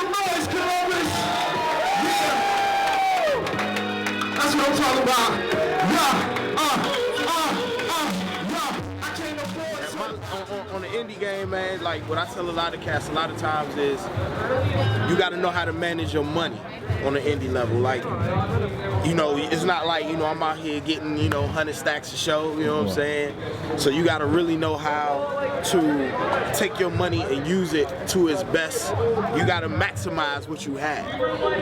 some noise, Columbus! Yeah! That's what I'm talking about. I can't afford on the indie game, man, like what I tell a lot of cats a lot of times is you got to know how to manage your money on the indie level. Like, you know, it's not like, you know, I'm out here getting, you know, 100 stacks a show, you know what I'm saying? So you got to really know how to take your money and use it to its best. You got to maximize what you have.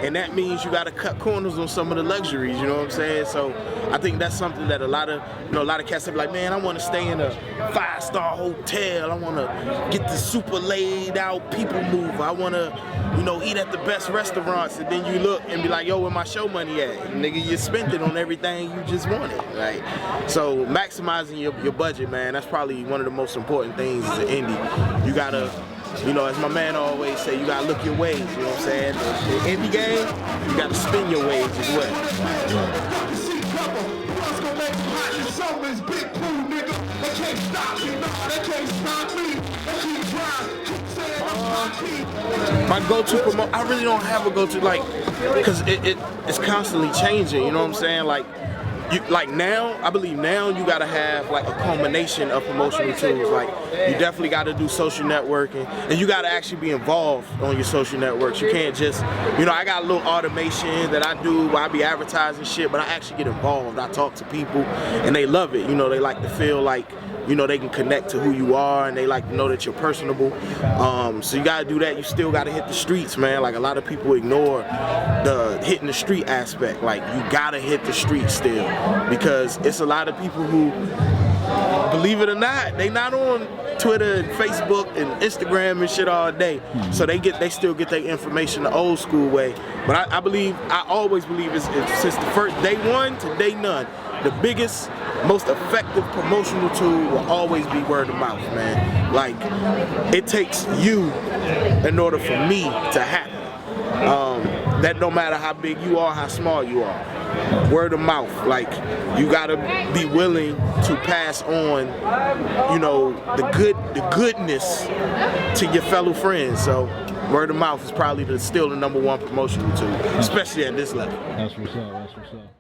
And that means you got to cut corners on some of the luxuries, you know what I'm saying? So I think that's something that a lot of cats are like, man, I want to stay in a 5-star hotel. I want to get the super laid out people mover. I want to, you know, eat at the best restaurants. And then you look and be like, yo, where my show money at? Nigga, you spent it on everything you just wanted, right? So maximizing your budget, man, that's probably one of the most important things as an indie. You gotta, you know, as my man always say, you gotta look your ways, you know what I'm saying? In the indie game, you gotta spin your ways as well. Big Pooh, nigga. They can't stop me, no, they can't stop me. They keep trying, keep saying I'm my go-to promote, I really don't have a go-to, like, because it's constantly changing, you know what I'm saying? Like now, I believe now you gotta have like a combination of promotional tools. Like you definitely gotta do social networking, and you gotta actually be involved on your social networks. You can't just, you know, I got a little automation that I do where I be advertising shit, but I actually get involved. I talk to people, and they love it. You know, they like to feel like, you know, they can connect to who you are, and they like to know that you're personable. So you gotta do that. You still gotta hit the streets, man. Like a lot of people ignore the hitting the street aspect. Like you gotta hit the streets still, because it's a lot of people who, believe it or not, they not on Twitter and Facebook and Instagram and shit all day. So they still get their information the old school way. But I always believe it's since the first day one to day none, the biggest, most effective promotional tool will always be word of mouth, man. Like, it takes you in order for me to happen. That no matter how big you are, how small you are, word of mouth. Like, you gotta be willing to pass on, you know, the goodness to your fellow friends. So word of mouth is probably still the #1 promotional tool, especially at this level. That's what's up. That's what's up.